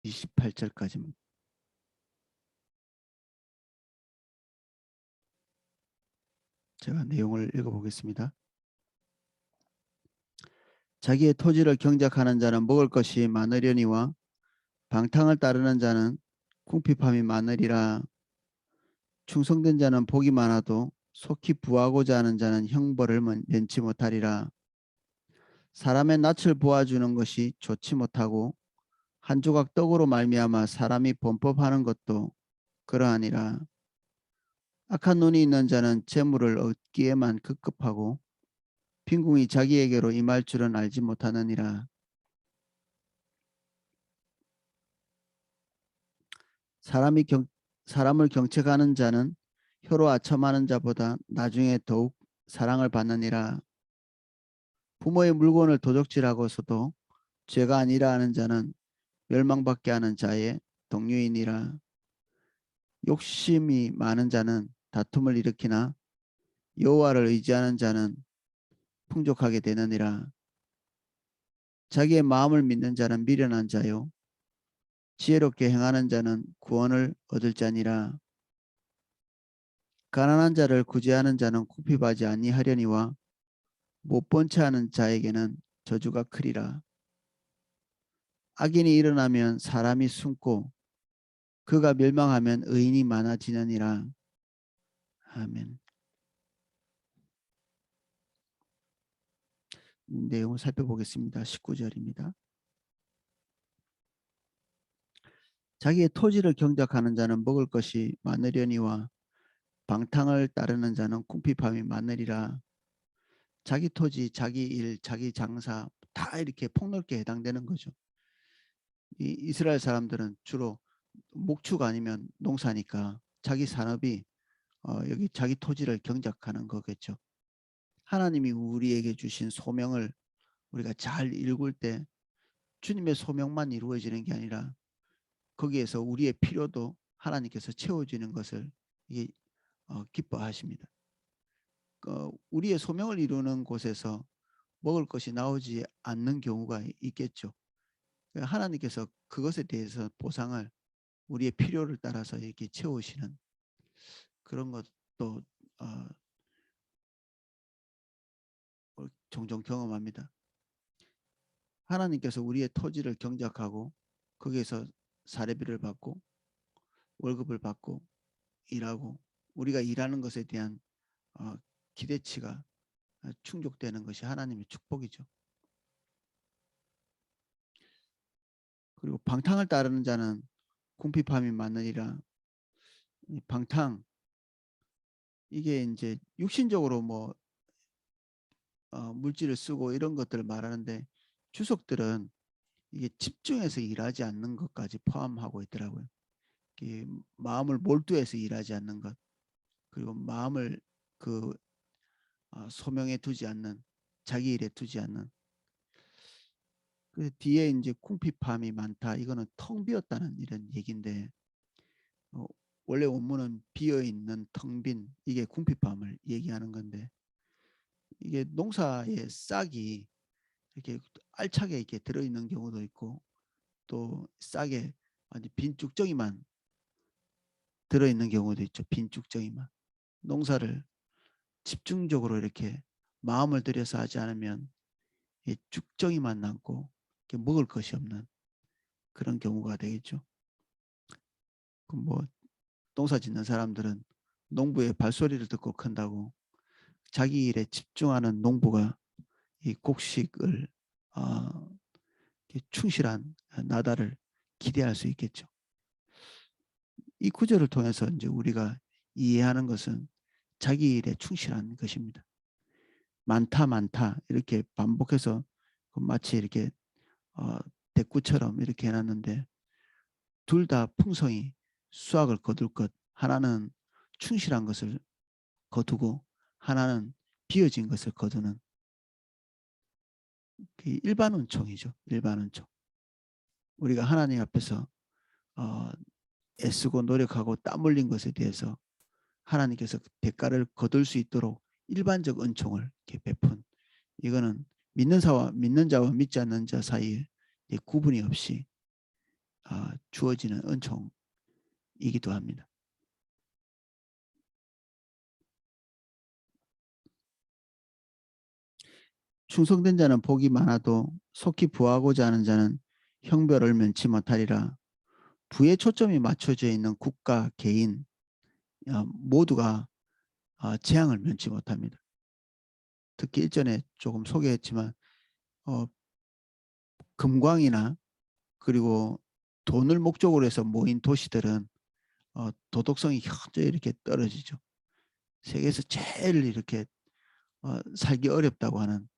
28절까지입니다. 제가 내용을 읽어보겠습니다. 자기의 토지를 경작하는 자는 먹을 것이 많으려니와 방탕을 따르는 자는 궁핍함이 많으리라. 충성된 자는 복이 많아도 속히 부하고자 하는 자는 형벌을 면치 못하리라. 사람의 낯을 보아주는 것이 좋지 못하고 한 조각 떡으로 말미암아 사람이 범법하는 것도 그러하니라. 악한 눈이 있는 자는 재물을 얻기에만 급급하고 빈궁이 자기에게로 임할 줄은 알지 못하느니라. 사람을 경책하는 자는 혀로 아첨하는 자보다 나중에 더욱 사랑을 받느니라. 부모의 물건을 도적질하고서도 죄가 아니라 하는 자는 멸망받게 하는 자의 동료이니라. 욕심이 많은 자는 다툼을 일으키나 여호와를 의지하는 자는 풍족하게 되느니라. 자기의 마음을 믿는 자는 미련한 자요 지혜롭게 행하는 자는 구원을 얻을 자니라. 가난한 자를 구제하는 자는 궁핍하지 아니하려니와 못 본 채 하는 자에게는 저주가 크리라. 악인이 일어나면 사람이 숨고 그가 멸망하면 의인이 많아지느니라. 아멘. 내용을 살펴보겠습니다. 19절입니다. 자기의 토지를 경작하는 자는 먹을 것이 많으려니와 방탕을 따르는 자는 궁핍함이 많으리라. 자기 토지, 자기 일, 자기 장사 다 이렇게 폭넓게 해당되는 거죠. 이 이스라엘 사람들은 주로 목축 아니면 농사니까 자기 산업이 여기 자기 토지를 경작하는 거겠죠. 하나님이 우리에게 주신 소명을 우리가 잘 읽을 때 주님의 소명만 이루어지는 게 아니라 거기에서 우리의 필요도 하나님께서 채워주는 것을 기뻐하십니다. 우리의 소명을 이루는 곳에서 먹을 것이 나오지 않는 경우가 있겠죠. 하나님께서 그것에 대해서 보상을 우리의 필요를 따라서 이렇게 채우시는 그런 것도 종종 경험합니다. 하나님께서 우리의 토지를 경작하고 거기에서 사례비를 받고 월급을 받고 일하고 우리가 일하는 것에 대한 기대치가 충족되는 것이 하나님의 축복이죠. 그리고 방탕을 따르는 자는 궁핍함이 많으리라. 방탕 이게 이제 육신적으로 뭐 물질을 쓰고 이런 것들을 말하는데 주석들은 이게 집중해서 일하지 않는 것까지 포함하고 있더라고요. 마음을 몰두해서 일하지 않는 것 그리고 마음을 그 소명에 두지 않는 자기 일에 두지 않는 그 뒤에 이제 궁핍함이 많다 이거는 텅 비었다는 이런 얘기인데 원래 원문은 비어 있는 텅 빈 이게 궁핍함을 얘기하는 건데 이게 농사의 싹이 이렇게 알차게 이렇게 들어있는 경우도 있고 또 싹에 아주 빈 쭉정이만 들어있는 경우도 있죠. 빈 쭉정이만 농사를 집중적으로 이렇게 마음을 들여서 하지 않으면 쭉정이만 남고 먹을 것이 없는 그런 경우가 되겠죠. 뭐 농사 짓는 사람들은 농부의 발소리를 듣고 큰다고 자기 일에 집중하는 농부가 이 곡식을 충실한 나달을 기대할 수 있겠죠. 이 구절을 통해서 이제 우리가 이해하는 것은 자기 일에 충실한 것입니다. 많다 많다 이렇게 반복해서 마치 이렇게 대꾸처럼 이렇게 해놨는데 둘 다 풍성히 수확을 거둘 것 하나는 충실한 것을 거두고 하나는 비어진 것을 거두는 일반 은총이죠. 일반 은총. 우리가 하나님 앞에서 애쓰고 노력하고 땀 흘린 것에 대해서 하나님께서 대가를 거둘 수 있도록 일반적 은총을 이렇게 베푼 이거는 믿는 자와 믿지 않는 자 사이에 구분이 없이 주어지는 은총이기도 합니다. 충성된 자는 복이 많아도 속히 부하고자 하는 자는 형벌을 면치 못하리라. 부에 초점이 맞춰져 있는 국가, 개인 모두가 재앙을 면치 못합니다. 특히 일전에 조금 소개했지만 금광이나 그리고 돈을 목적으로 해서 모인 도시들은 도덕성이 현저히 이렇게 떨어지죠. 세계에서 제일 이렇게 살기 어렵다고 하는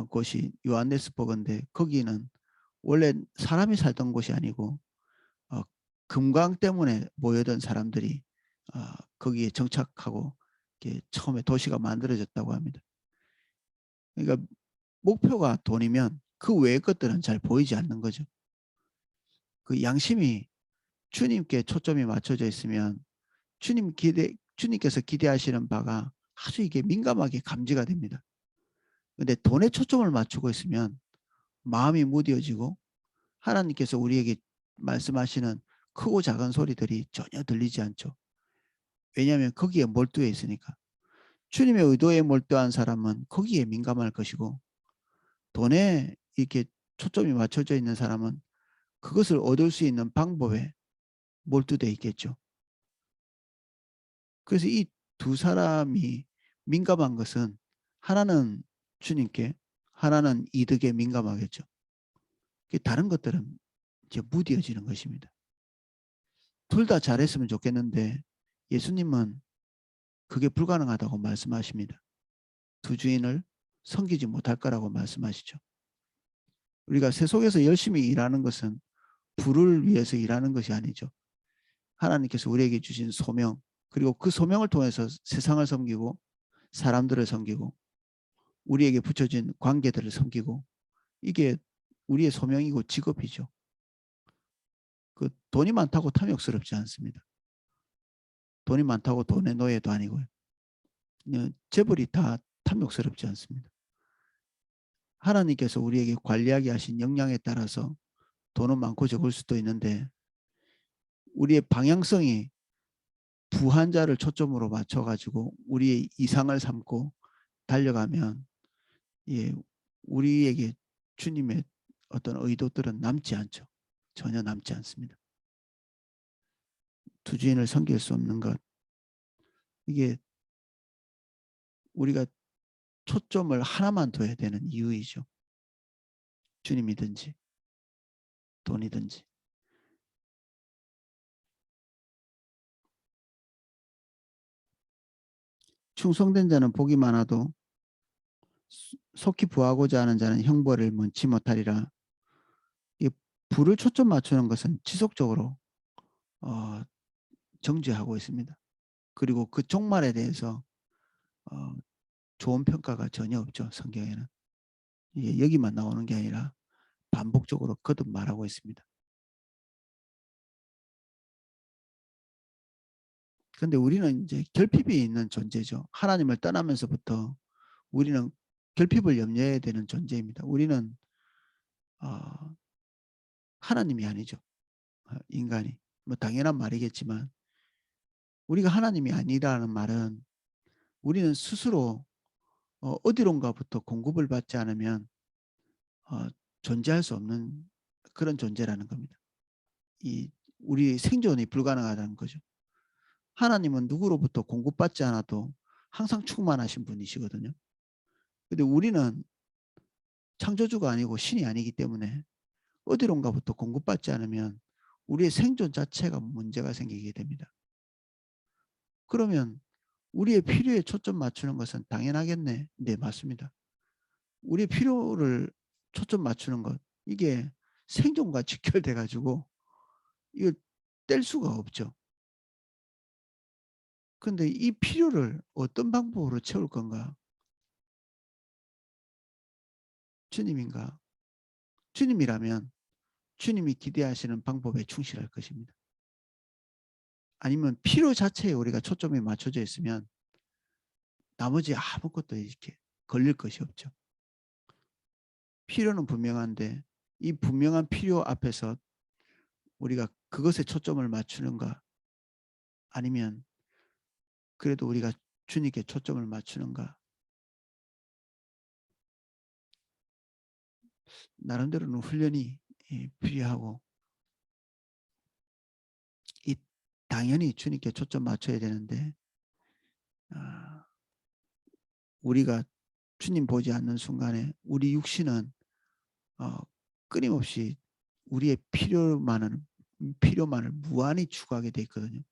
곳이 요하네스버그인데 거기는 원래 사람이 살던 곳이 아니고 금광 때문에 모여든 사람들이 거기에 정착하고 처음에 도시가 만들어졌다고 합니다. 그러니까 목표가 돈이면 그 외의 것들은 잘 보이지 않는 거죠. 그 양심이 주님께 초점이 맞춰져 있으면 주님께서 기대하시는 바가 아주 이게 민감하게 감지가 됩니다. 근데 돈에 초점을 맞추고 있으면 마음이 무뎌지고 하나님께서 우리에게 말씀하시는 크고 작은 소리들이 전혀 들리지 않죠. 왜냐하면 거기에 몰두해 있으니까. 주님의 의도에 몰두한 사람은 거기에 민감할 것이고 돈에 이렇게 초점이 맞춰져 있는 사람은 그것을 얻을 수 있는 방법에 몰두돼 있겠죠. 그래서 이 두 사람이 민감한 것은 하나는 주님께 하나는 이득에 민감하겠죠. 다른 것들은 이제 무뎌지는 것입니다. 둘 다 잘했으면 좋겠는데 예수님은 그게 불가능하다고 말씀하십니다. 두 주인을 섬기지 못할 거라고 말씀하시죠. 우리가 세속에서 열심히 일하는 것은 부를 위해서 일하는 것이 아니죠. 하나님께서 우리에게 주신 소명 그리고 그 소명을 통해서 세상을 섬기고 사람들을 섬기고 우리에게 붙여진 관계들을 섬기고 이게 우리의 소명이고 직업이죠. 그 돈이 많다고 탐욕스럽지 않습니다. 돈이 많다고 돈의 노예도 아니고요. 재벌이 다 탐욕스럽지 않습니다. 하나님께서 우리에게 관리하게 하신 역량에 따라서 돈은 많고 적을 수도 있는데 우리의 방향성이 부한 자를 초점으로 맞춰가지고 우리의 이상을 삼고 달려가면 우리에게 주님의 어떤 의도들은 남지 않죠. 전혀 남지 않습니다. 두 주인을 섬길 수 없는 것 이게 우리가 초점을 하나만 둬야 되는 이유이죠. 주님이든지 돈이든지. 충성된 자는 복이 많아도 속히 부하고자 하는 자는 형벌을 면치 못하리라. 이 부를 초점 맞추는 것은 지속적으로 정죄하고 있습니다. 그리고 그 종말에 대해서 좋은 평가가 전혀 없죠. 성경에는. 이게 여기만 나오는 게 아니라 반복적으로 거듭 말하고 있습니다. 그런데 우리는 이제 결핍이 있는 존재죠. 하나님을 떠나면서부터 우리는 결핍을 염려해야 되는 존재입니다. 우리는 하나님이 아니죠. 인간이. 뭐 당연한 말이겠지만 우리가 하나님이 아니라는 말은 우리는 스스로 어디론가부터 공급을 받지 않으면 어, 존재할 수 없는 그런 존재라는 겁니다. 우리 생존이 불가능하다는 거죠. 하나님은 누구로부터 공급받지 않아도 항상 충만하신 분이시거든요. 근데 우리는 창조주가 아니고 신이 아니기 때문에 어디론가부터 공급받지 않으면 우리의 생존 자체가 문제가 생기게 됩니다. 그러면 우리의 필요에 초점 맞추는 것은 당연하겠네. 네, 맞습니다. 우리의 필요를 초점 맞추는 것 이게 생존과 직결돼 가지고 이걸 뗄 수가 없죠. 근데 이 필요를 어떤 방법으로 채울 건가? 주님인가? 주님이라면 주님이 기대하시는 방법에 충실할 것입니다. 아니면 필요 자체에 우리가 초점이 맞춰져 있으면 나머지 아무것도 이렇게 걸릴 것이 없죠. 필요는 분명한데 이 분명한 필요 앞에서 우리가 그것에 초점을 맞추는가, 아니면 그래도 우리가 주님께 초점을 맞추는가. 나름대로는 훈련이 필요하고, 이 당연히 주님께 초점 맞춰야 되는데, 우리가 주님 보지 않는 순간에 우리 육신은 끊임없이 우리의 필요만을 무한히 추구하게 돼 있거든요.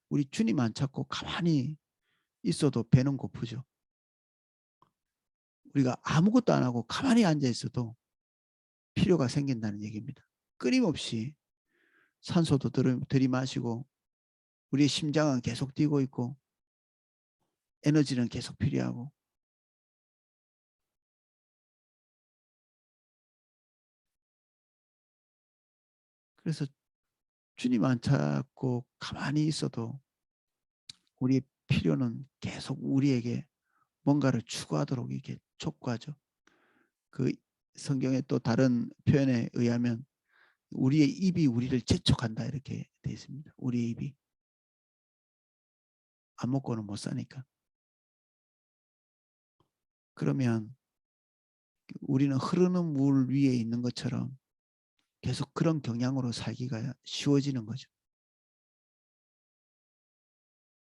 우리 주님 안 찾고 가만히 있어도 배는 고프죠. 우리가 아무것도 안 하고 가만히 앉아 있어도 필요가 생긴다는 얘기입니다. 끊임없이 산소도 들이마시고 우리의 심장은 계속 뛰고 있고 에너지는 계속 필요하고, 그래서 주님 안 찾고 가만히 있어도 우리의 필요는 계속 우리에게 뭔가를 추구하도록 이렇게 촉구하죠. 그 성경의 또 다른 표현에 의하면 우리의 입이 우리를 재촉한다 이렇게 되어 있습니다. 우리의 입이 안 먹고는 못 사니까. 그러면 우리는 흐르는 물 위에 있는 것처럼 계속 그런 경향으로 살기가 쉬워지는 거죠.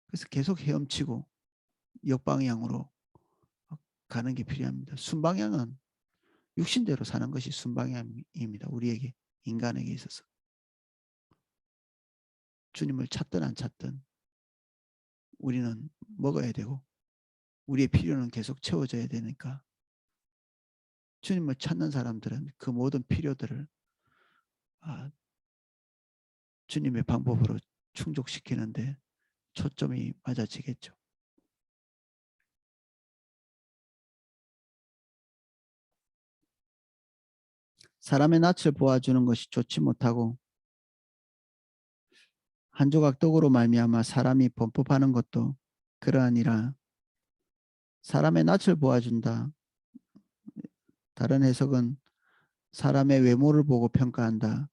그래서 계속 헤엄치고 역방향으로 가는 게 필요합니다. 순방향은 육신대로 사는 것이 순방향입니다. 우리에게, 인간에게 있어서. 주님을 찾든 안 찾든 우리는 먹어야 되고 우리의 필요는 계속 채워져야 되니까, 주님을 찾는 사람들은 그 모든 필요들을 주님의 방법으로 충족시키는데 초점이 맞아지겠죠. 사람의 낯을 보아주는 것이 좋지 못하고 한 조각 떡으로 말미암아 사람이 범법하는 것도 그러하니라. 사람의 낯을 보아준다. 다른 해석은 사람의 외모를 보고 평가한다.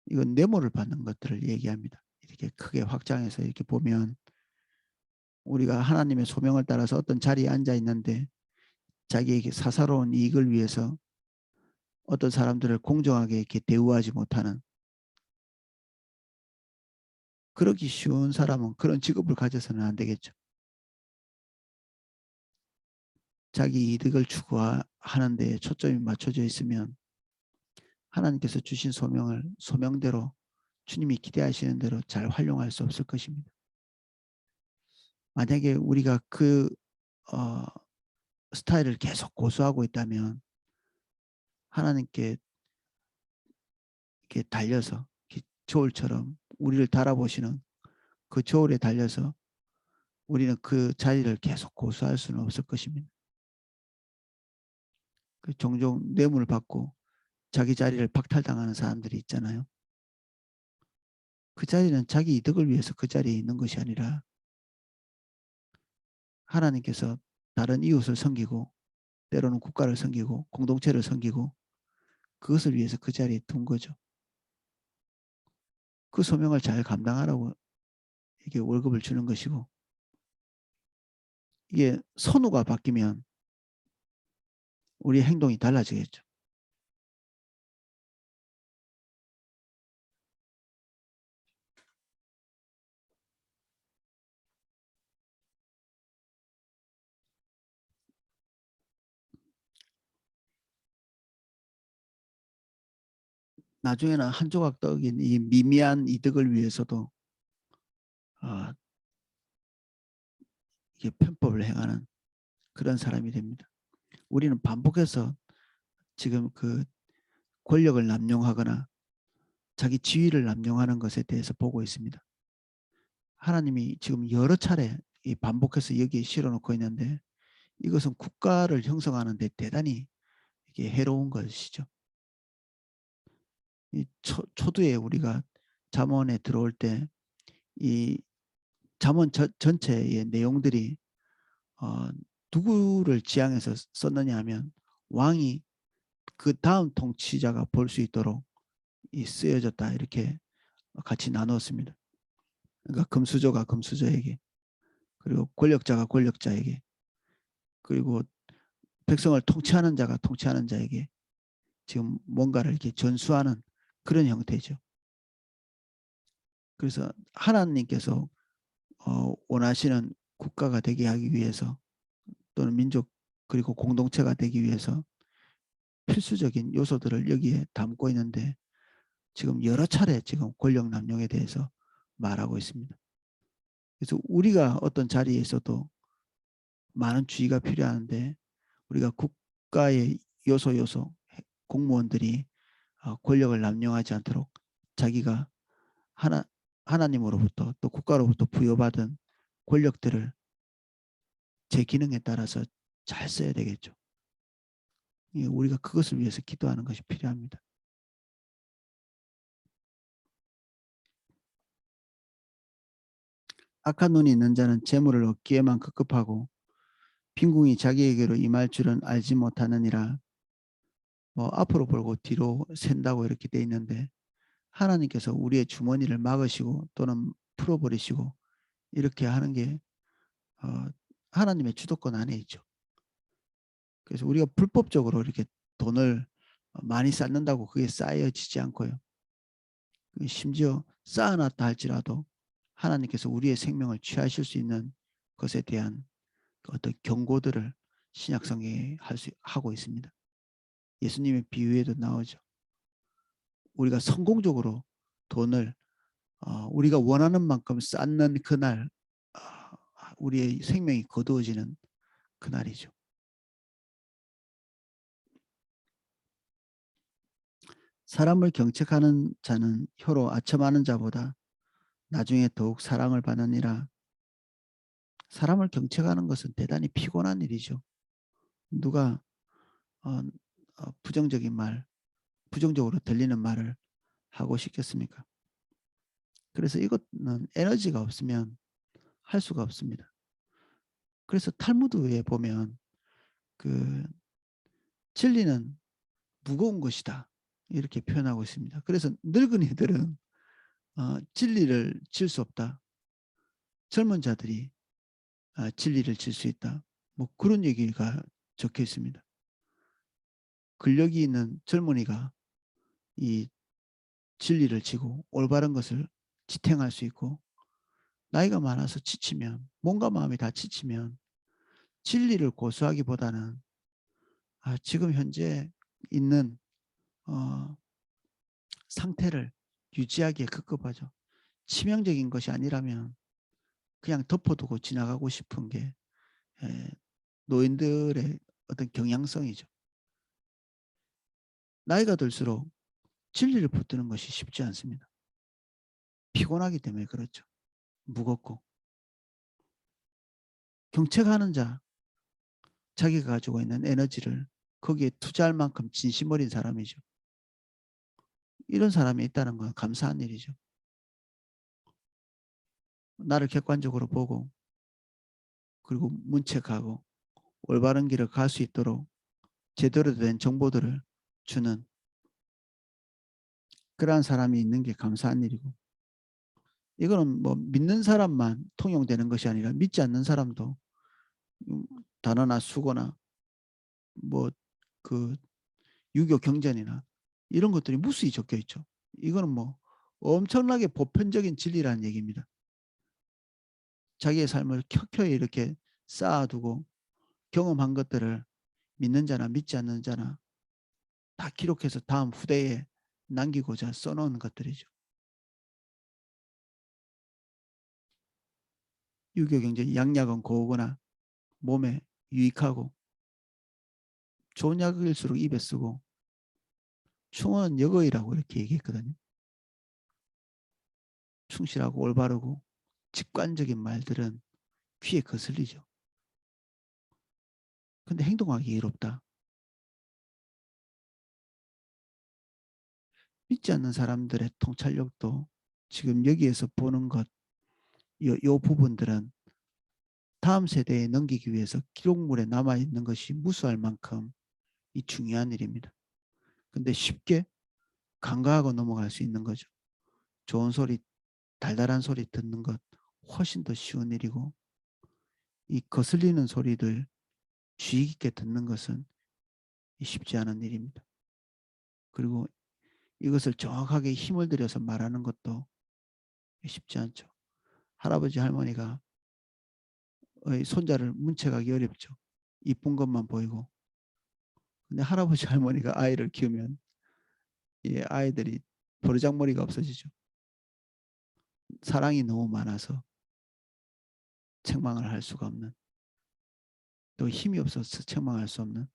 이건 뇌물을 받는 것들을 얘기합니다. 이렇게 크게 확장해서 이렇게 보면 우리가 하나님의 소명을 따라서 어떤 자리에 앉아 있는데 자기에게 사사로운 이익을 위해서 어떤 사람들을 공정하게 이렇게 대우하지 못하는, 그러기 쉬운 사람은 그런 직업을 가져서는 안 되겠죠. 자기 이득을 추구하는 데 초점이 맞춰져 있으면 하나님께서 주신 소명을 소명대로 주님이 기대하시는 대로 잘 활용할 수 없을 것입니다. 만약에 우리가 그 어, 스타일을 계속 고수하고 있다면 하나님께 이렇게 달려서 이렇게 저울처럼 우리를 달아보시는 그 저울에 달려서 우리는 그 자리를 계속 고수할 수는 없을 것입니다. 그 종종 뇌물을 받고 자기 자리를 박탈당하는 사람들이 있잖아요. 그 자리는 자기 이득을 위해서 그 자리에 있는 것이 아니라 하나님께서 다른 이웃을 섬기고 때로는 국가를 섬기고 공동체를 섬기고 그것을 위해서 그 자리에 둔 거죠. 그 소명을 잘 감당하라고 이게 월급을 주는 것이고, 이게 선우가 바뀌면 우리의 행동이 달라지겠죠. 나중에는 한 조각 떡인 이 미미한 이득을 위해서도 어, 이게 편법을 행하는 그런 사람이 됩니다. 우리는 반복해서 지금 그 권력을 남용하거나 자기 지위를 남용하는 것에 대해서 보고 있습니다. 하나님이 지금 여러 차례 반복해서 여기에 실어놓고 있는데 이것은 국가를 형성하는 데 대단히 이게 해로운 것이죠. 이 초두에 우리가 잠언에 들어올 때 이 잠언 전체의 내용들이 누구를 지향해서 썼느냐 하면 왕이 그 다음 통치자가 볼 수 있도록 쓰여졌다 이렇게 같이 나누었습니다. 그러니까 금수저가 금수저에게, 그리고 권력자가 권력자에게, 그리고 백성을 통치하는 자가 통치하는 자에게 지금 뭔가를 이렇게 전수하는 그런 형태죠. 그래서 하나님께서 원하시는 국가가 되게 하기 위해서, 또는 민족 그리고 공동체가 되기 위해서 필수적인 요소들을 여기에 담고 있는데, 지금 여러 차례 지금 권력 남용에 대해서 말하고 있습니다. 그래서 우리가 어떤 자리에 있어도 많은 주의가 필요한데, 우리가 국가의 요소 공무원들이 권력을 남용하지 않도록 자기가 하나, 하나님으로부터 또 국가로부터 부여받은 권력들을 제 기능에 따라서 잘 써야 되겠죠. 우리가 그것을 위해서 기도하는 것이 필요합니다. 악한 눈이 있는 자는 재물을 얻기에만 급급하고 빈궁이 자기에게로 임할 줄은 알지 못하느니라. 뭐 앞으로 벌고 뒤로 샌다고 이렇게 돼 있는데, 하나님께서 우리의 주머니를 막으시고 또는 풀어버리시고 이렇게 하는 게 하나님의 주도권 안에 있죠. 그래서 우리가 불법적으로 이렇게 돈을 많이 쌓는다고 그게 쌓여지지 않고요. 심지어 쌓아놨다 할지라도 하나님께서 우리의 생명을 취하실 수 있는 것에 대한 어떤 경고들을 신약성경에 하고 있습니다. 예수님의 비유에도 나오죠. 우리가 성공적으로 돈을 우리가 원하는 만큼 쌓는 그날 우리의 생명이 거두어지는 그날이죠. 사람을 경책하는 자는 혀로 아첨하는 자보다 나중에 더욱 사랑을 받느니라. 사람을 경책하는 것은 대단히 피곤한 일이죠. 누가 부정적인 말, 부정적으로 들리는 말을 하고 싶겠습니까? 그래서 이것은 에너지가 없으면 할 수가 없습니다. 그래서 탈무드에 보면 그 진리는 무거운 것이다 이렇게 표현하고 있습니다. 그래서 늙은이들은 진리를 질 수 없다. 젊은 자들이 진리를 질 수 있다. 뭐 그런 얘기가 적혀 있습니다. 근력이 있는 젊은이가 이 진리를 지고 올바른 것을 지탱할 수 있고, 나이가 많아서 지치면, 몸과 마음이 다 지치면 진리를 고수하기보다는 지금 현재 있는 상태를 유지하기에 급급하죠. 치명적인 것이 아니라면 그냥 덮어두고 지나가고 싶은 게 노인들의 어떤 경향성이죠. 나이가 들수록 진리를 붙드는 것이 쉽지 않습니다. 피곤하기 때문에 그렇죠. 무겁고. 경책하는 자, 자기가 가지고 있는 에너지를 거기에 투자할 만큼 진심 어린 사람이죠. 이런 사람이 있다는 건 감사한 일이죠. 나를 객관적으로 보고, 그리고 문책하고 올바른 길을 갈 수 있도록 제대로 된 정보들을 주는 그러한 사람이 있는 게 감사한 일이고, 이거는 뭐 믿는 사람만 통용되는 것이 아니라 믿지 않는 사람도 단어나 수고나 뭐 그 유교 경전이나 이런 것들이 무수히 적혀 있죠. 이거는 뭐 엄청나게 보편적인 진리라는 얘기입니다. 자기의 삶을 켜켜이 이렇게 쌓아두고 경험한 것들을 믿는 자나 믿지 않는 자나 다 기록해서 다음 후대에 남기고자 써놓은 것들이죠. 유교 경전, 양약은 고우거나 몸에 유익하고 좋은 약일수록 입에 쓰고 충은 여거이라고 이렇게 얘기했거든요. 충실하고 올바르고 직관적인 말들은 귀에 거슬리죠. 근데 행동하기 이롭다. 믿지 않는 사람들의 통찰력도 지금 여기에서 보는 것, 요 부분들은 다음 세대에 넘기기 위해서 기록물에 남아있는 것이 무수할 만큼 이 중요한 일입니다. 근데 쉽게 간과하고 넘어갈 수 있는 거죠. 좋은 소리, 달달한 소리 듣는 것 훨씬 더 쉬운 일이고, 이 거슬리는 소리들 주의 깊게 듣는 것은 쉽지 않은 일입니다. 그리고 이것을 정확하게 힘을 들여서 말하는 것도 쉽지 않죠. 할아버지 할머니가 손자를 문책하기 어렵죠. 이쁜 것만 보이고. 근데 할아버지 할머니가 아이를 키우면 이 아이들이 버르장머리가 없어지죠. 사랑이 너무 많아서 책망을 할 수가 없는, 또 힘이 없어서 책망할 수 없는.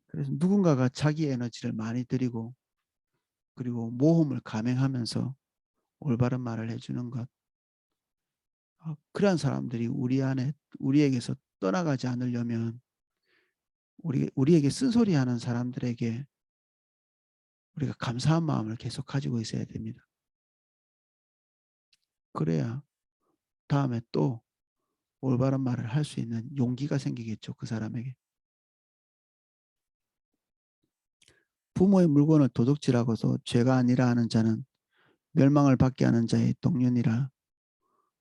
그래서 누군가가 자기 에너지를 많이 들이고 그리고 모험을 감행하면서 올바른 말을 해주는 것, 그러한 사람들이 우리에게서 떠나가지 않으려면 우리에게 쓴소리하는 사람들에게 우리가 감사한 마음을 계속 가지고 있어야 됩니다. 그래야 다음에 또 올바른 말을 할 수 있는 용기가 생기겠죠. 그 사람에게. 부모의 물건을 도둑질하고서 죄가 아니라 하는 자는 멸망을 받게 하는 자의 동륜이라.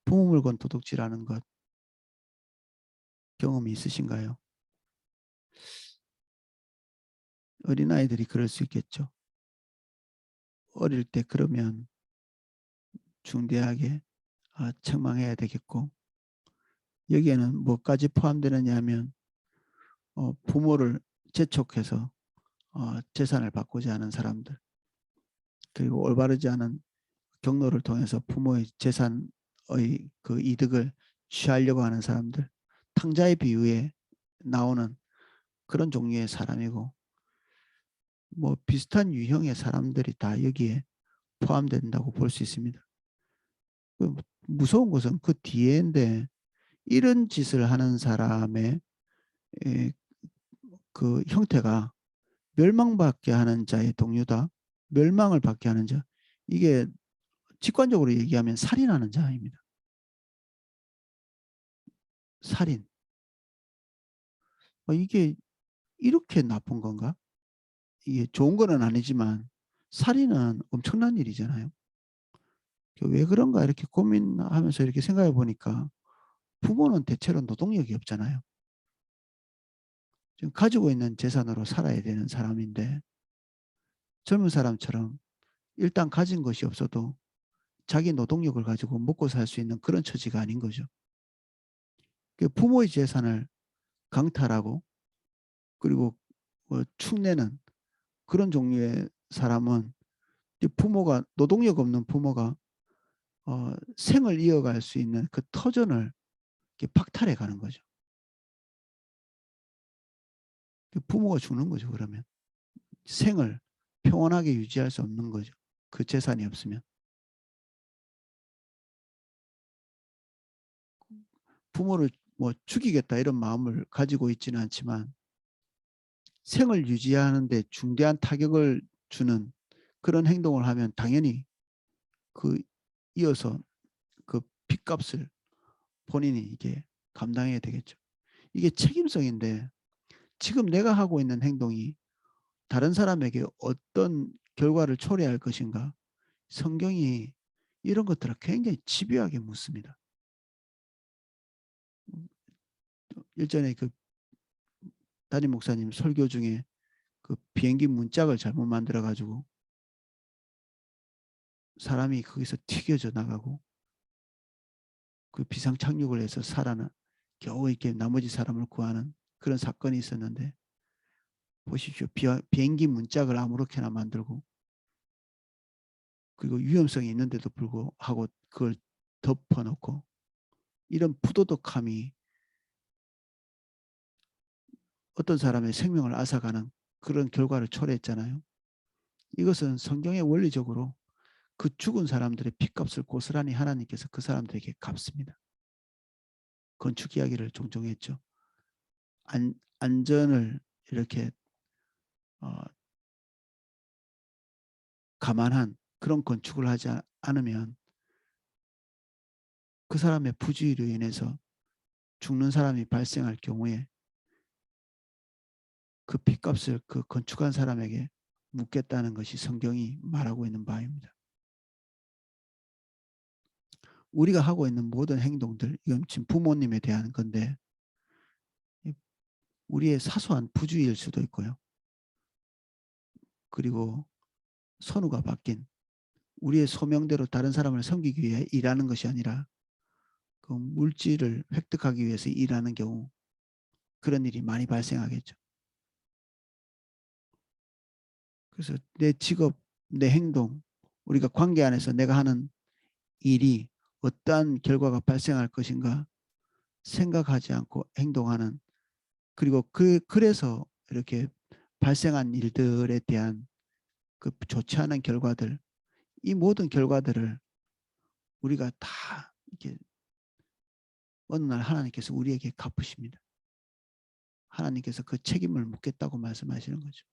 부모 물건 도둑질하는 것 경험이 있으신가요? 어린아이들이 그럴 수 있겠죠. 어릴 때 그러면 중대하게 책망해야 되겠고, 여기에는 뭐까지 포함되느냐 하면 부모를 재촉해서 재산을 받고자 하는 사람들, 그리고 올바르지 않은 경로를 통해서 부모의 재산의 그 이득을 취하려고 하는 사람들, 탕자의 비유에 나오는 그런 종류의 사람이고, 뭐 비슷한 유형의 사람들이 다 여기에 포함된다고 볼 수 있습니다. 무서운 것은 그 뒤에인데, 이런 짓을 하는 사람의 그 형태가 멸망받게 하는 자의 동료다. 멸망을 받게 하는 자. 이게 직관적으로 얘기하면 살인하는 자입니다. 살인. 이게 이렇게 나쁜 건가? 이게 좋은 거는 아니지만 살인은 엄청난 일이잖아요. 왜 그런가 이렇게 고민하면서 이렇게 생각해 보니까 부모는 대체로 노동력이 없잖아요. 지금 가지고 있는 재산으로 살아야 되는 사람인데, 젊은 사람처럼 일단 가진 것이 없어도 자기 노동력을 가지고 먹고 살 수 있는 그런 처지가 아닌 거죠. 부모의 재산을 강탈하고 그리고 축내는 그런 종류의 사람은, 부모가 노동력 없는 부모가 생을 이어갈 수 있는 그 터전을 박탈해 가는 거죠. 부모가 죽는 거죠. 그러면 생을 평온하게 유지할 수 없는 거죠. 그 재산이 없으면. 부모를 뭐 죽이겠다 이런 마음을 가지고 있지는 않지만 생을 유지하는 데 중대한 타격을 주는 그런 행동을 하면 당연히 그 이어서 그 빚값을 본인이 이게 감당해야 되겠죠. 이게 책임성인데, 지금 내가 하고 있는 행동이 다른 사람에게 어떤 결과를 초래할 것인가, 성경이 이런 것들을 굉장히 집요하게 묻습니다. 일전에 그 담임 목사님 설교 중에 그 비행기 문짝을 잘못 만들어 가지고 사람이 거기서 튀겨져 나가고 그 비상 착륙을 해서 겨우 이렇게 나머지 사람을 구하는 그런 사건이 있었는데, 보십시오. 비행기 문짝을 아무렇게나 만들고 그리고 위험성이 있는데도 불구하고 그걸 덮어놓고, 이런 부도덕함이 어떤 사람의 생명을 앗아가는 그런 결과를 초래했잖아요. 이것은 성경의 원리적으로 그 죽은 사람들의 핏값을 고스란히 하나님께서 그 사람들에게 갚습니다. 건축 이야기를 종종 했죠. 안전을 이렇게 감안한 그런 건축을 하지 않으면 그 사람의 부주의로 인해서 죽는 사람이 발생할 경우에 그 핏값을 그 건축한 사람에게 묻겠다는 것이 성경이 말하고 있는 바입니다. 우리가 하고 있는 모든 행동들, 이건 지금 부모님에 대한 건데 우리의 사소한 부주의일 수도 있고요. 그리고 선우가 바뀐 우리의 소명대로 다른 사람을 섬기기 위해 일하는 것이 아니라 그 물질을 획득하기 위해서 일하는 경우 그런 일이 많이 발생하겠죠. 그래서 내 직업, 내 행동, 우리가 관계 안에서 내가 하는 일이 어떠한 결과가 발생할 것인가 생각하지 않고 행동하는 그리고 그래서 이렇게 발생한 일들에 대한 그 좋지 않은 결과들 이 모든 결과들을 우리가 다 이렇게 어느 날 하나님께서 우리에게 갚으십니다. 하나님께서 그 책임을 묻겠다고 말씀하시는 거죠.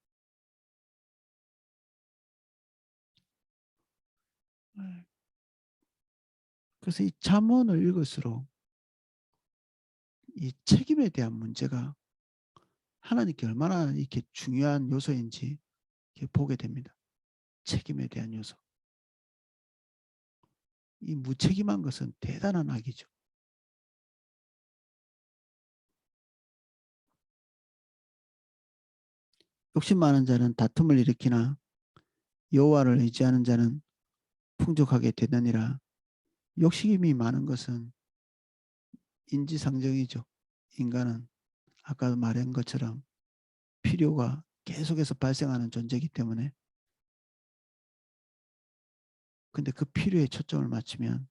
그래서 이 잠언을 읽을수록 이 책임에 대한 문제가 하나님께 얼마나 이렇게 중요한 요소인지 이렇게 보게 됩니다. 책임에 대한 요소. 이 무책임한 것은 대단한 악이죠. 욕심 많은 자는 다툼을 일으키나 여호와를 의지하는 자는 풍족하게 되느니라. 욕심이 많은 것은 인지상정이죠. 인간은 아까 말한 것처럼 필요가 계속해서 발생하는 존재이기 때문에 근데 그 필요에 초점을 맞추면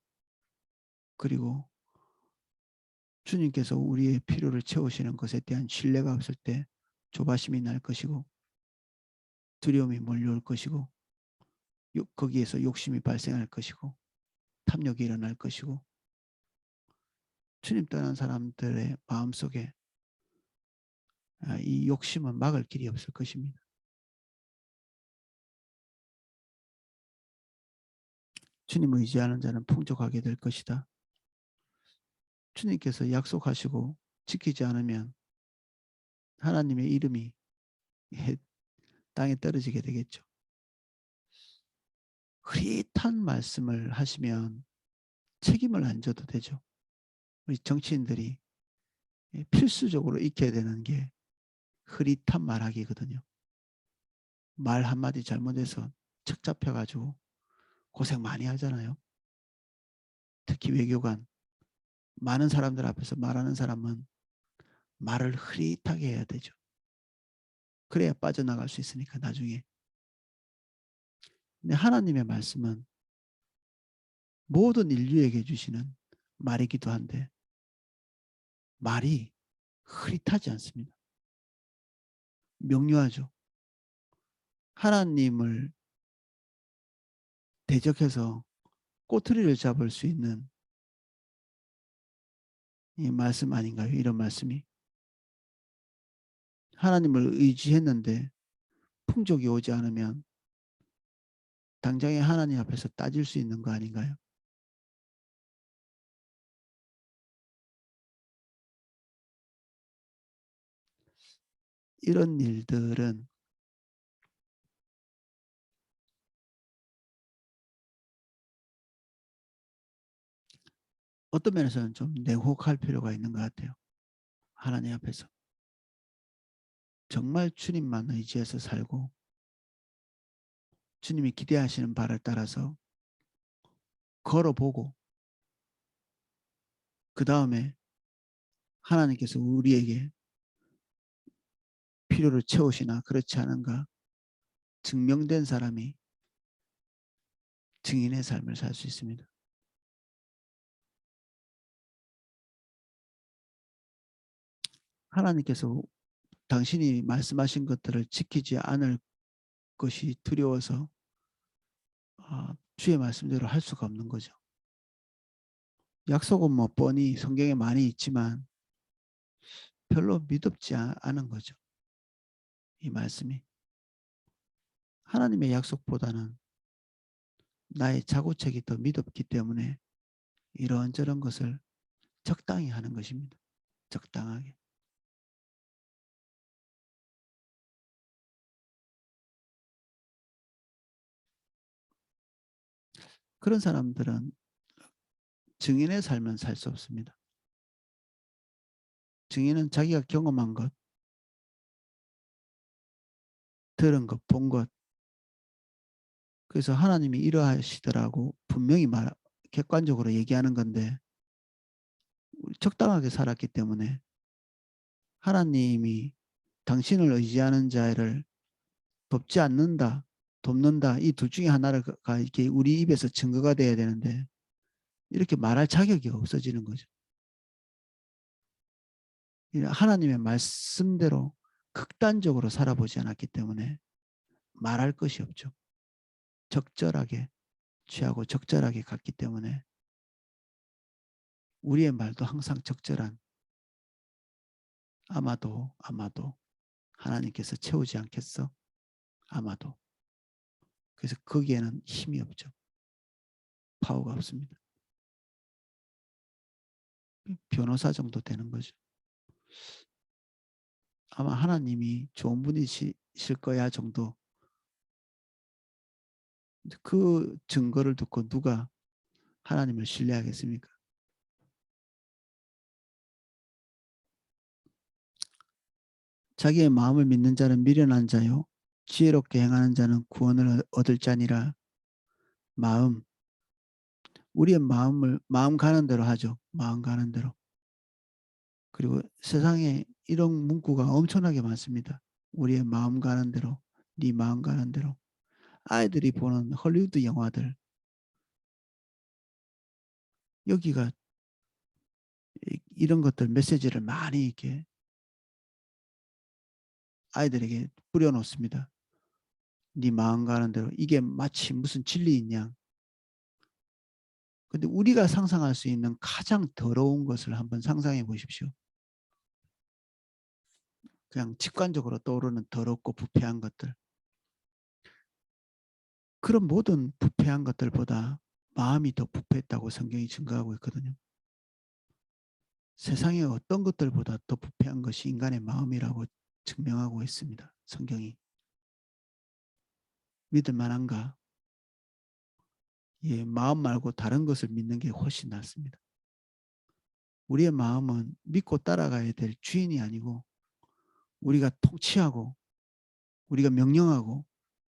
그리고 주님께서 우리의 필요를 채우시는 것에 대한 신뢰가 없을 때 조바심이 날 것이고 두려움이 몰려올 것이고 거기에서 욕심이 발생할 것이고 탐욕이 일어날 것이고 주님 떠난 사람들의 마음속에 이 욕심은 막을 길이 없을 것입니다. 주님 의지하는 자는 풍족하게 될 것이다. 주님께서 약속하시고 지키지 않으면 하나님의 이름이 땅에 떨어지게 되겠죠. 흐릿한 말씀을 하시면 책임을 안 져도 되죠. 우리 정치인들이 필수적으로 익혀야 되는 게 흐릿한 말하기거든요. 말 한마디 잘못해서 척 잡혀가지고 고생 많이 하잖아요. 특히 외교관 많은 사람들 앞에서 말하는 사람은 말을 흐릿하게 해야 되죠. 그래야 빠져나갈 수 있으니까 나중에. 근데 하나님의 말씀은 모든 인류에게 주시는 말이기도 한데 말이 흐릿하지 않습니다. 명료하죠. 하나님을 대적해서 꼬투리를 잡을 수 있는 이 말씀 아닌가요? 이런 말씀이. 하나님을 의지했는데 풍족이 오지 않으면 당장에 하나님 앞에서 따질 수 있는 거 아닌가요? 이런 일들은 어떤 면에서는 좀 냉혹할 필요가 있는 것 같아요. 하나님 앞에서. 정말 주님만 의지해서 살고 주님이 기대하시는 바를 따라서 걸어보고 그 다음에 하나님께서 우리에게 필요를 채우시나 그렇지 않은가 증명된 사람이 증인의 삶을 살 수 있습니다. 하나님께서 당신이 말씀하신 것들을 지키지 않을 것이 두려워서 주의 말씀대로 할 수가 없는 거죠. 약속은 뭐 뻔히 성경에 많이 있지만 별로 믿음지 않은 거죠. 이 말씀이. 하나님의 약속보다는 나의 자고책이 더 믿었기 때문에 이런저런 것을 적당히 하는 것입니다. 적당하게. 그런 사람들은 증인의 삶은 살 수 없습니다. 증인은 자기가 경험한 것, 들은 것, 본 것, 그래서 하나님이 이러하시더라고 분명히 객관적으로 얘기하는 건데 적당하게 살았기 때문에 하나님이 당신을 의지하는 자를 돕지 않는다, 돕는다, 이 둘 중에 하나가 이렇게 우리 입에서 증거가 돼야 되는데 이렇게 말할 자격이 없어지는 거죠. 하나님의 말씀대로 극단적으로 살아보지 않았기 때문에 말할 것이 없죠. 적절하게 취하고 적절하게 갔기 때문에 우리의 말도 항상 적절한, 아마도 하나님께서 채우지 않겠어? 아마도. 그래서 거기에는 힘이 없죠. 파워가 없습니다. 변호사 정도 되는 거죠. 아마 하나님이 좋은 분이실 거야 정도. 그 증거를 듣고 누가 하나님을 신뢰하겠습니까? 자기의 마음을 믿는 자는 미련한 자요 지혜롭게 행하는 자는 구원을 얻을 자니라. 마음, 우리의 마음 가는 대로 하죠. 마음 가는 대로. 그리고 세상에 이런 문구가 엄청나게 많습니다. 우리의 마음 가는 대로, 네 마음 가는 대로. 아이들이 보는 헐리우드 영화들, 여기가 이런 것들 메시지를 많이 이렇게 아이들에게 뿌려놓습니다. 네 마음 가는 대로. 이게 마치 무슨 진리인 양. 근데 우리가 상상할 수 있는 가장 더러운 것을 한번 상상해 보십시오. 그냥 직관적으로 떠오르는 더럽고 부패한 것들. 그런 모든 부패한 것들보다 마음이 더 부패했다고 성경이 증거하고 있거든요. 세상의 어떤 것들보다 더 부패한 것이 인간의 마음이라고 증명하고 있습니다. 성경이. 믿을 만한가? 예, 마음 말고 다른 것을 믿는 게 훨씬 낫습니다. 우리의 마음은 믿고 따라가야 될 주인이 아니고 우리가 통치하고 우리가 명령하고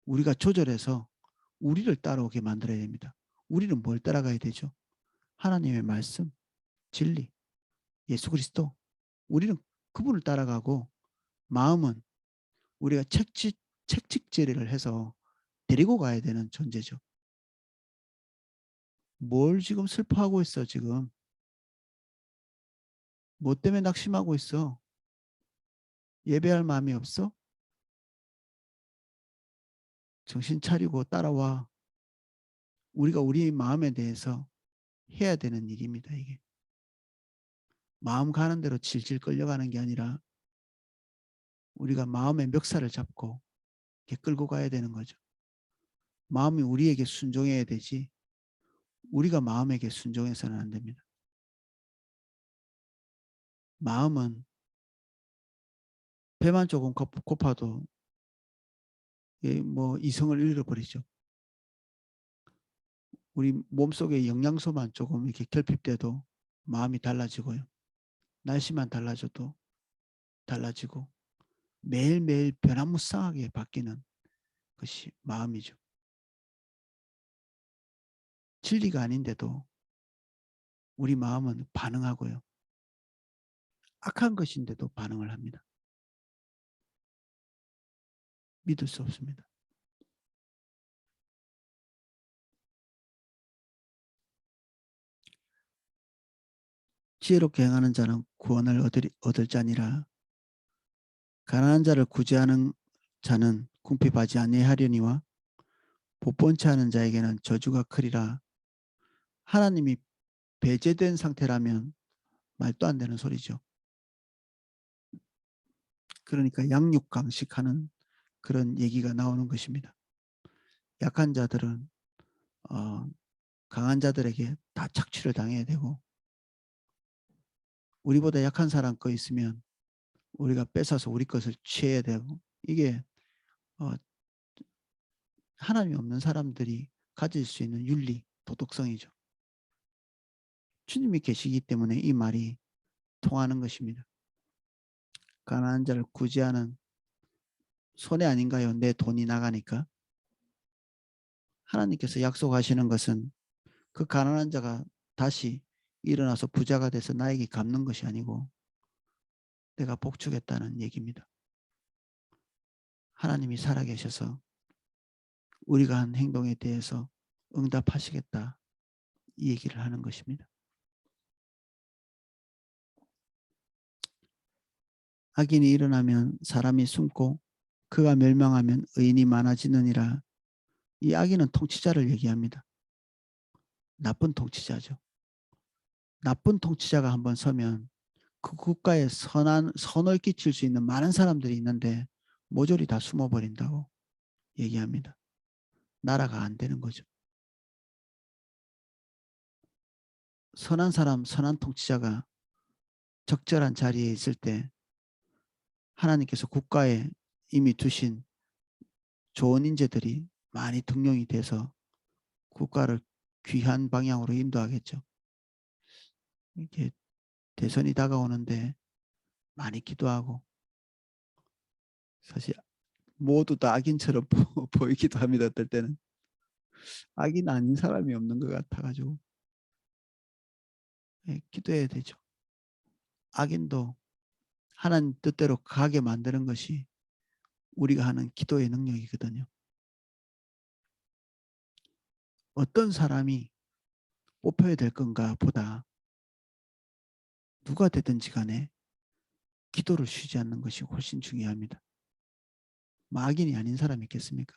우리가 조절해서 우리를 따라오게 만들어야 됩니다. 우리는 뭘 따라가야 되죠? 하나님의 말씀, 진리, 예수 그리스도. 우리는 그분을 따라가고 마음은 우리가 책직질을 해서 데리고 가야 되는 존재죠. 뭘 지금 슬퍼하고 있어 지금? 뭐 때문에 낙심하고 있어? 예배할 마음이 없어? 정신 차리고 따라와. 우리가 우리 마음에 대해서 해야 되는 일입니다. 이게. 마음 가는 대로 질질 끌려가는 게 아니라 우리가 마음의 멱살을 잡고 이렇게 끌고 가야 되는 거죠. 마음이 우리에게 순종해야 되지 우리가 마음에게 순종해서는 안 됩니다. 마음은 배만 조금 고파도 뭐 이성을 잃어버리죠. 우리 몸속에 영양소만 조금 이렇게 결핍돼도 마음이 달라지고요. 날씨만 달라져도 달라지고 매일매일 변화무쌍하게 바뀌는 것이 마음이죠. 진리가 아닌데도 우리 마음은 반응하고요. 악한 것인데도 반응을 합니다. 믿을 수 없습니다. 지혜롭게 행하는 자는 구원을 얻을 자니라. 가난한 자를 구제하는 자는 궁핍하지 아니하려니와 복본치 않은 자에게는 저주가 크리라. 하나님이 배제된 상태라면 말도 안 되는 소리죠. 그러니까 양육강식하는 그런 얘기가 나오는 것입니다. 약한 자들은 강한 자들에게 다 착취를 당해야 되고 우리보다 약한 사람 거 있으면 우리가 뺏어서 우리 것을 취해야 되고 이게 하나님이 없는 사람들이 가질 수 있는 윤리 도덕성이죠. 주님이 계시기 때문에 이 말이 통하는 것입니다. 가난한 자를 구제하는 손해 아닌가요? 내 돈이 나가니까. 하나님께서 약속하시는 것은 그 가난한 자가 다시 일어나서 부자가 돼서 나에게 갚는 것이 아니고 내가 복주겠다는 얘기입니다. 하나님이 살아계셔서 우리가 한 행동에 대해서 응답하시겠다, 이 얘기를 하는 것입니다. 악인이 일어나면 사람이 숨고 그가 멸망하면 의인이 많아지느니라. 이 악인은 통치자를 얘기합니다. 나쁜 통치자죠. 나쁜 통치자가 한번 서면 그 국가에 선을 끼칠 수 있는 많은 사람들이 있는데 모조리 다 숨어버린다고 얘기합니다. 나라가 안 되는 거죠. 선한 사람, 선한 통치자가 적절한 자리에 있을 때 하나님께서 국가에 이미 두신 좋은 인재들이 많이 등용이 돼서 국가를 귀한 방향으로 인도하겠죠. 이게 대선이 다가오는데 많이 기도하고 사실 모두 다 악인처럼 보이기도 합니다. 어떨 때는 악인 아닌 사람이 없는 것 같아가지고 기도해야 되죠. 악인도 하나님 뜻대로 가게 만드는 것이 우리가 하는 기도의 능력이거든요. 어떤 사람이 뽑혀야 될 건가 보다 누가 되든지 간에 기도를 쉬지 않는 것이 훨씬 중요합니다. 악인이 아닌 사람이 있겠습니까?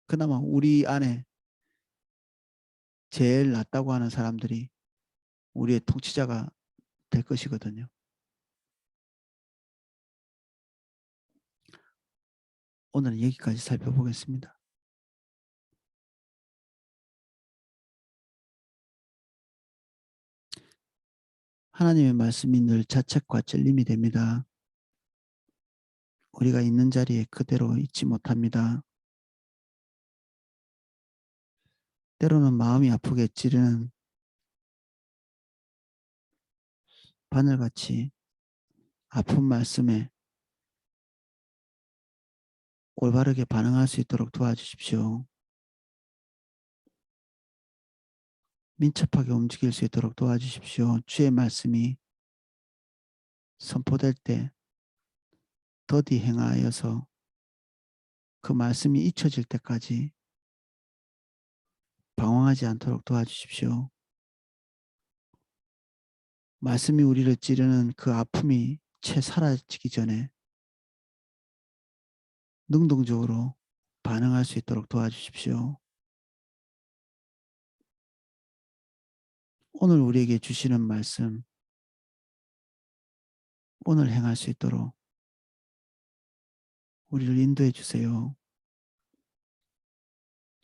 그나마 우리 안에 제일 낫다고 하는 사람들이 우리의 통치자가 될 것이거든요. 오늘은 여기까지 살펴보겠습니다. 하나님의 말씀이 늘 자책과 찔림이 됩니다. 우리가 있는 자리에 그대로 있지 못합니다. 때로는 마음이 아프게 찌르는 바늘같이 아픈 말씀에 올바르게 반응할 수 있도록 도와주십시오. 민첩하게 움직일 수 있도록 도와주십시오. 주의 말씀이 선포될 때 더디 행하여서 그 말씀이 잊혀질 때까지 방황하지 않도록 도와주십시오. 말씀이 우리를 찌르는 그 아픔이 채 사라지기 전에 능동적으로 반응할 수 있도록 도와주십시오. 오늘 우리에게 주시는 말씀, 오늘 행할 수 있도록 우리를 인도해 주세요.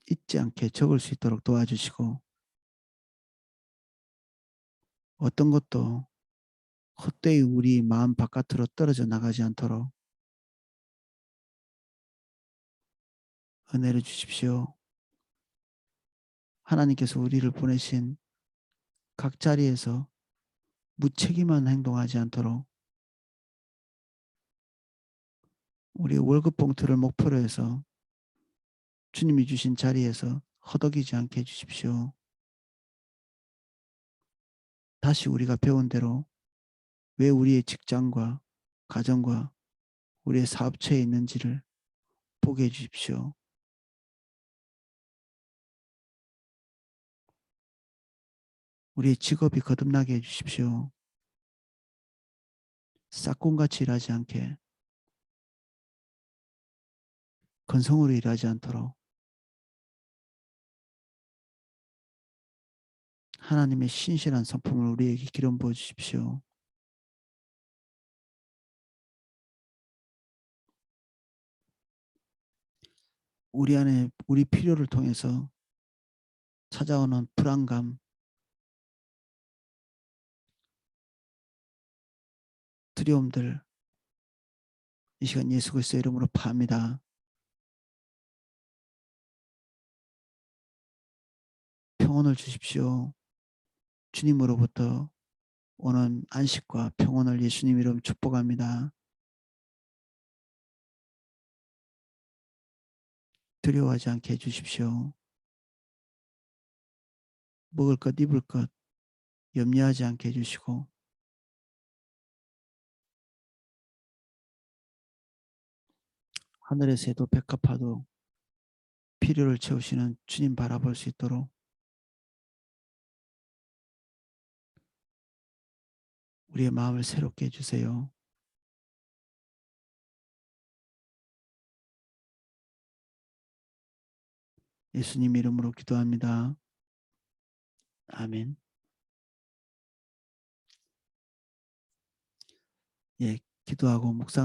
잊지 않게 적을 수 있도록 도와주시고 어떤 것도 헛되이 우리 마음 바깥으로 떨어져 나가지 않도록 은혜를 주십시오. 하나님께서 우리를 보내신 각 자리에서 무책임한 행동하지 않도록 우리 월급 봉투를 목표로 해서 주님이 주신 자리에서 허덕이지 않게 해주십시오. 다시 우리가 배운 대로 왜 우리의 직장과 가정과 우리의 사업체에 있는지를 보게 해주십시오. 우리의 직업이 거듭나게 해주십시오. 싹군같이 일하지 않게 건성으로 일하지 않도록 하나님의 신실한 성품을 우리에게 기름 부어 주십시오. 우리 안에 우리 필요를 통해서 찾아오는 불안감, 두려움들 이 시간 예수 그리스도의 이름으로 파합니다. 평온을 주십시오. 주님으로부터 오는 안식과 평온을 예수님 이름 축복합니다. 두려워하지 않게 해주십시오. 먹을 것, 입을 것 염려하지 않게 해주시고 하늘의 새도 백합화도 필요를 채우시는 주님 바라볼 수 있도록 우리의 마음을 새롭게 해주세요. 예수님 이름으로 기도합니다. 아멘. 예, 기도하고 묵상